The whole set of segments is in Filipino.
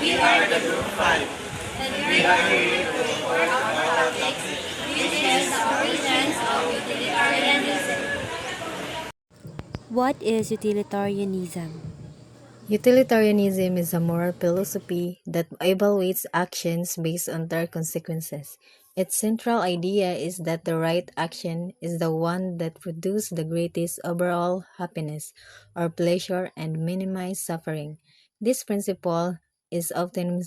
We are the Group 5. And we are here to report our topics, which is the origins of utilitarianism. What is utilitarianism? Utilitarianism is a moral philosophy that evaluates actions based on their consequences. Its central idea is that the right action is the one that produces the greatest overall happiness or pleasure and minimizes suffering. This principle is often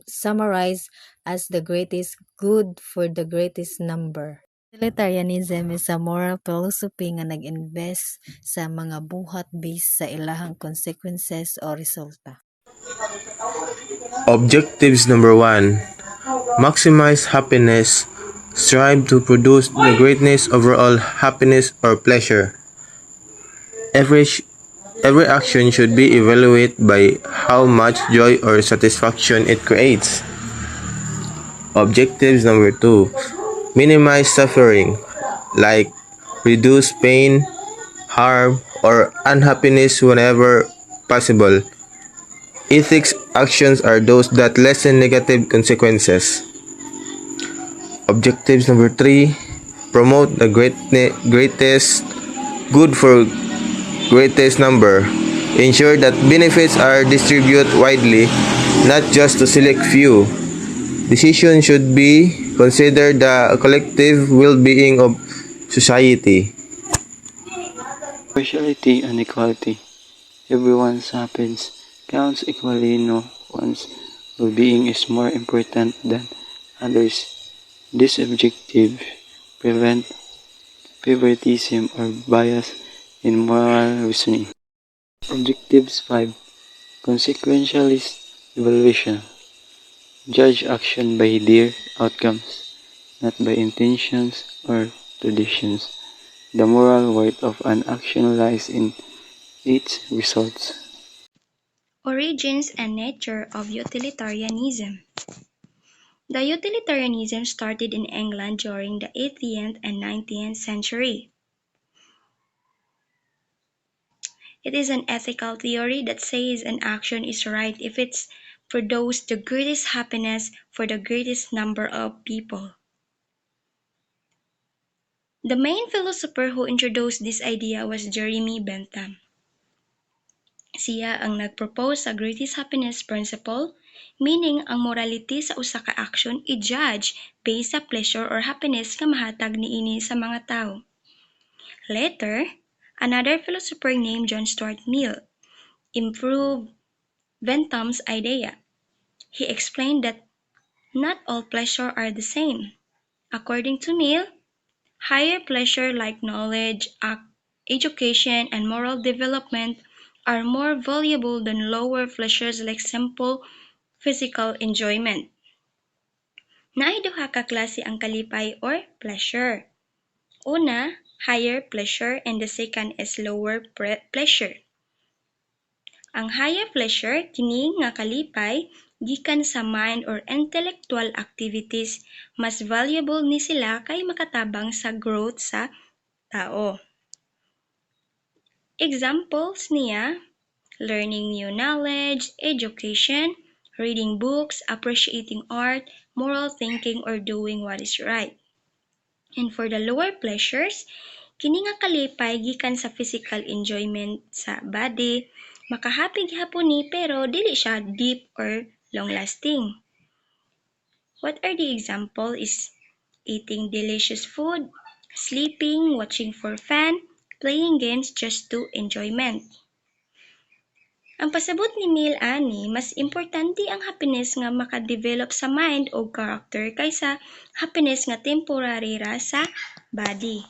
summarized as the greatest good for the greatest number. Utilitarianism is a moral philosophy nga nag-invest sa mga buhat based sa ilahang consequences o resulta. Objectives number 1. Maximize happiness. Strive to produce the greatest overall happiness or pleasure. Every action should be evaluated by how much joy or satisfaction it creates. Objectives number 2. Minimize suffering, like reduce pain, harm, or unhappiness whenever possible. Ethics actions are those that lessen negative consequences. Objectives number 3. Promote the greatest good for greatest number. Ensure that benefits are distributed widely, not just to select few. Decisions should be consider the collective well-being of society. Partiality and equality. Everyone's happiness counts equally. No one's well-being is more important than others. This objective prevent favoritism or bias in moral reasoning. Objectives 5. Consequentialist evaluation. Judge action by their outcomes, not by intentions or traditions. The moral worth of an action lies in its results. Origins and nature of utilitarianism. The utilitarianism started in England during the 18th and 19th century. It is an ethical theory that says an action is right if it's produces the greatest happiness for the greatest number of people. The main philosopher who introduced this idea was Jeremy Bentham. Siya ang nag-propose sa greatest happiness principle, meaning ang morality sa usa ka action i-judge based sa pleasure or happiness nga mahatag niini sa mga tao. Later, another philosopher named John Stuart Mill improved Bentham's idea. He explained that not all pleasure are the same. According to Mill, higher pleasure like knowledge, education, and moral development are more valuable than lower pleasures like simple physical enjoyment. Naay duha ka klase ang kalipay or pleasure. Una, higher pleasure, and the second is lower pleasure. Ang higher pleasure kini nga kalipay gikan sa mind or intellectual activities, mas valuable ni sila kay makatabang sa growth sa tao. Examples niya, learning new knowledge, education, reading books, appreciating art, moral thinking, or doing what is right. And for the lower pleasures, kini nga kalipay gikan sa physical enjoyment sa body, makahappy gihapon ni pero dili siya deep or long-lasting. What are the example is eating delicious food, sleeping, watching for fun, playing games just to enjoyment. Ang pasabot ni Mill ani, mas importante ang happiness nga makadevelop sa mind o character kaysa happiness nga temporary ra sa body.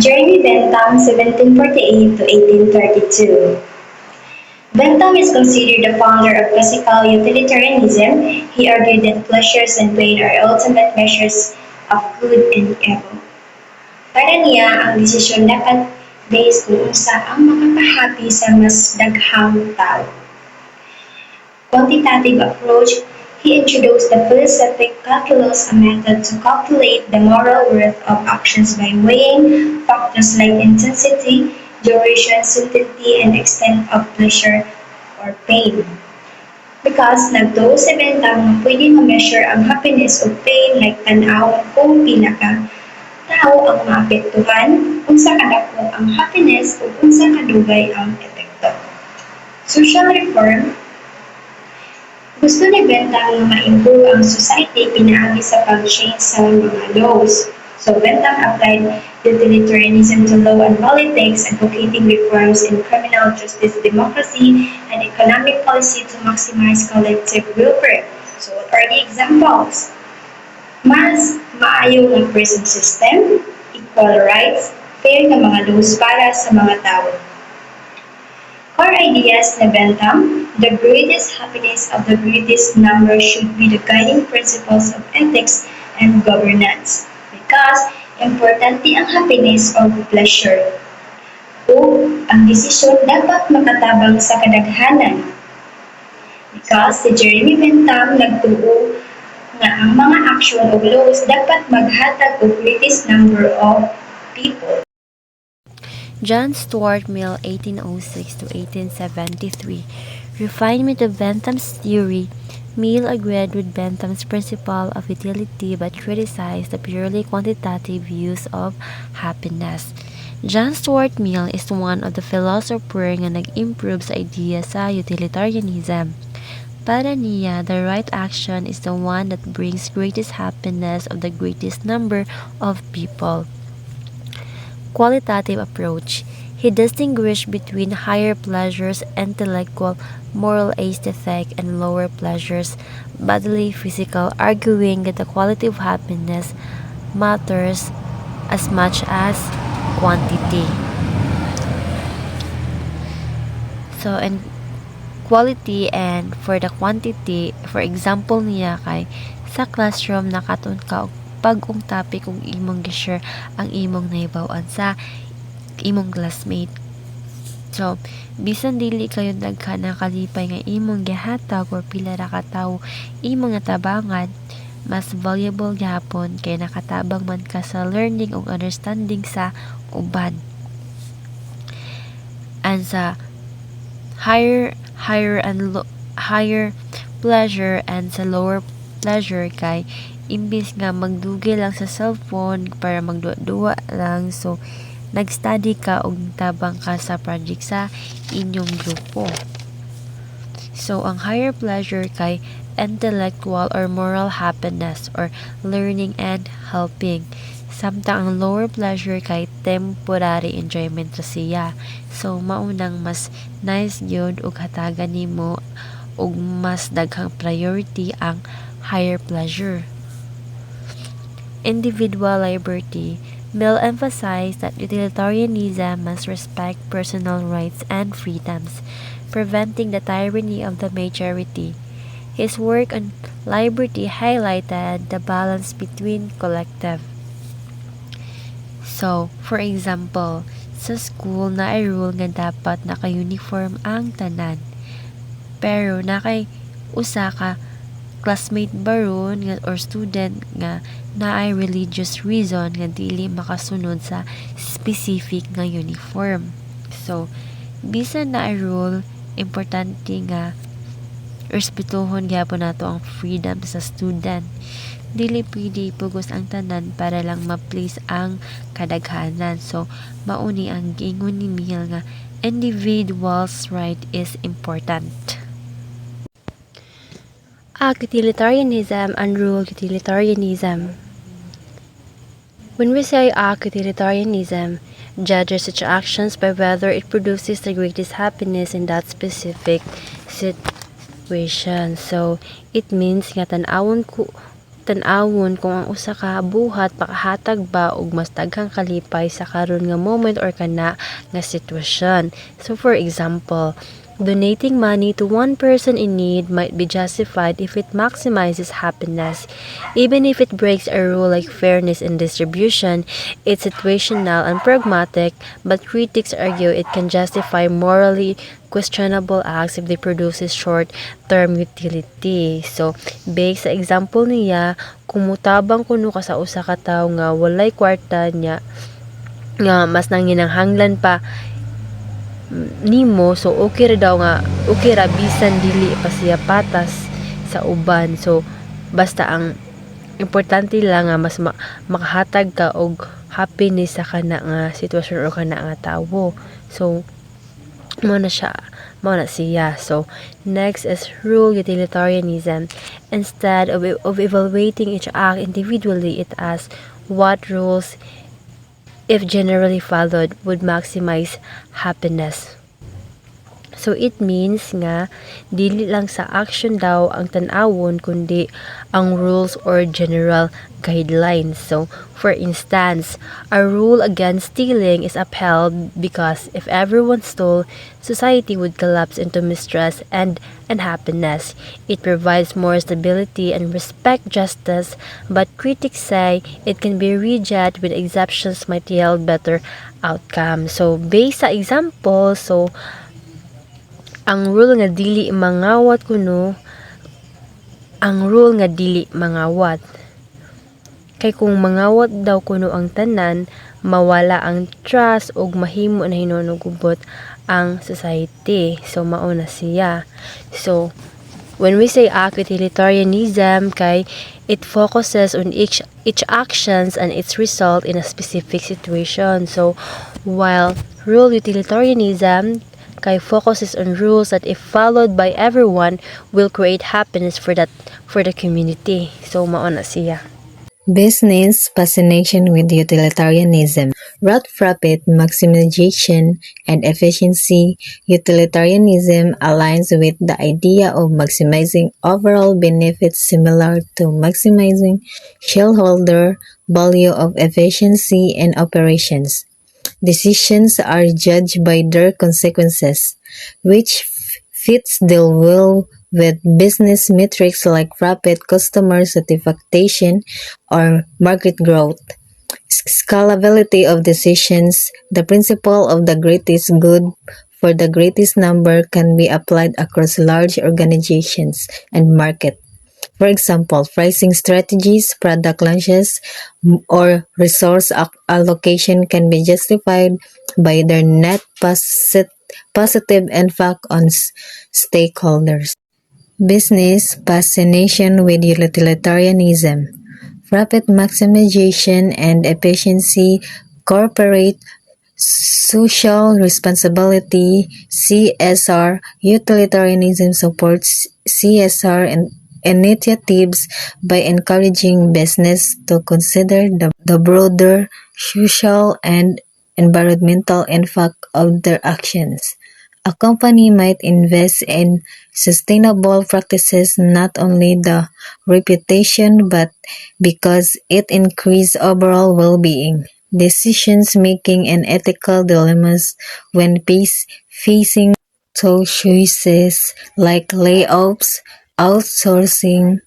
Jeremy Bentham, 1748 to 1832. Bentham is considered the founder of classical utilitarianism. He argued that pleasures and pain are ultimate measures of good and evil. Para niya, ang desisyon dapat based kung unsa ang makakahappy sa mas daghang tao. Quantitative approach, he introduced the philosophic calculus, a method to calculate the moral worth of actions by weighing factors like intensity, duration, subtlety, and extent of pleasure, or pain. Because nagtuo si Bentham na pwede ma-measure ang happiness o pain like tan-awon kung pila ka tao ang maapektuhan, unsa kadako ang happiness o unsa kadugay ang epekto. Social reform. Gusto ni Bentham na ma-improve ang society pinaagi sa pag-change sa mga laws. So Bentham applied utilitarianism to law and politics, advocating reforms in criminal justice, democracy, and economic policy to maximize collective welfare. So what are the examples? Mas maayo nga prison system, equal rights, fair nga mga laws para sa mga tao. Core ideas ni Bentham: the greatest happiness of the greatest number should be the guiding principles of ethics and governance. Because importante ang happiness o pleasure. O ang desisyon dapat makatabang sa kadaghanan. Because si Jeremy Bentham nagtuo nga ang mga action o laws dapat maghatag og greatest number of people. John Stuart Mill, 1806 to 1873. Refinement of Bentham's theory. Mill agreed with Bentham's principle of utility but criticized the purely quantitative use of happiness. John Stuart Mill is one of the philosophers nga nag-improve sa idea sa utilitarianism. Para niya, the right action is the one that brings greatest happiness of the greatest number of people. Qualitative approach. He distinguished between higher pleasures, intellectual, moral, aesthetic, and lower pleasures, bodily, physical, arguing that the quality of happiness matters as much as quantity. So, and quality and for the quantity, for example niya kay sa classroom nakaton ka og pag-ung topic kung imong gi-share ang imong nahibaw-an sa imong classmate. So, bisan dili kayo daghan ng kalipay nga imong gihatag or pila ra ka tawo imong natabangan, mas valuable gyapon kay nakatabang man ka sa learning ug understanding sa uban. And sa higher pleasure and sa lower pleasure kay imbis nga magdugi lang sa cellphone para magduwa lang, so nag-study ka og tabang ka sa project sa inyong grupo. So ang higher pleasure kay intellectual or moral happiness or learning and helping. Samtang ang lower pleasure kay temporary enjoyment ra siya. So maunang mas nice gyud ug hatagan nimo ug mas daghang priority ang higher pleasure. Individual liberty. Mill emphasized that utilitarianism must respect personal rights and freedoms, preventing the tyranny of the majority. His work on liberty highlighted the balance between collective. So, for example, sa school na ay rule nga dapat naka-uniform ang tanan. Pero nakay usa ka classmate baron nga or student nga naay religious reason nga dili makasunod sa specific nga uniform. So, bisan na ay rule, importante nga respetuhon gyapon nato ang freedom sa student. Dili pwede pugos ang tanan para lang ma-please ang kadaghanan. So, mauni ang giingon ni Mill nga individual's right is important. Utilitarianism and rule utilitarianism. When we say utilitarianism, judges such actions by whether it produces the greatest happiness in that specific situation. So, it means nga tanawon kung ang usa ka buhat pakahatag ba og mas daghang kalipay sa karon nga moment or kana nga sitwasyon. So for example, donating money to one person in need might be justified if it maximizes happiness. Even if it breaks a rule like fairness in distribution, it's situational and pragmatic, but critics argue it can justify morally questionable acts if they produces short-term utility. So, based sa example niya, kumutabang kuno ka sa usa ka tawo nga walay kwarta niya, nga mas nanginanghanglan pa nimo, so okay ra daw nga okay ra bisan dili pa siya patas sa uban. So basta ang importante lang nga mas makahatag ka og happiness sa kana nga sitwasyon o kana nga tawo. So mo na siya. So next is rule utilitarianism. Instead of evaluating each act individually, it asks what rules, if generally followed, would maximize happiness. So it means nga dili lang sa action daw ang tan-awon kundi ang rules or general guidelines. So for instance, a rule against stealing is upheld because if everyone stole, society would collapse into mistrust and unhappiness. It provides more stability and respect justice, but critics say it can be rigid when exceptions might yield better outcomes. So based sa example, so ang rule nga dili mangawat kay kung mangawat daw kuno ang tanan, mawala ang trust ug mahimo na hinunugubot ang society. So mao na siya. So when we say act utilitarianism, kay it focuses on each actions and its result in a specific situation. So while rule utilitarianism kay focuses on rules that if followed by everyone will create happiness for the community. So mao na siya. Business fascination with utilitarianism. Route profit maximization and efficiency. Utilitarianism aligns with the idea of maximizing overall benefits similar to maximizing shareholder value of efficiency in operations. Decisions are judged by their consequences, which fits the well with business metrics like profit, customer satisfaction, or market growth. Scalability of decisions. The principle of the greatest good for the greatest number can be applied across large organizations and market. For example, pricing strategies, product launches, or resource allocation can be justified by their net positive impact on stakeholders. Business fascination with utilitarianism. Profit maximization and efficiency, corporate social responsibility, CSR. Utilitarianism supports CSR and initiatives by encouraging business to consider the broader social and environmental impact of their actions. A company might invest in sustainable practices not only the reputation but because it increases overall well-being. Decisions making and ethical dilemmas when facing choices like layoffs, outsourcing,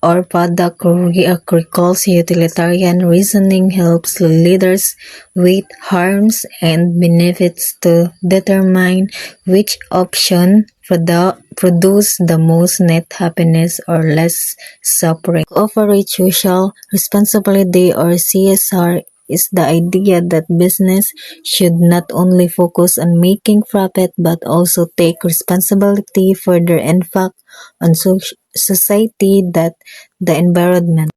or product recalls. Utilitarian reasoning helps leaders weigh harms and benefits to determine which option produce the most net happiness or less suffering. Corporate social responsibility or CSR is the idea that business should not only focus on making profit but also take responsibility for their impact on society, that the environment.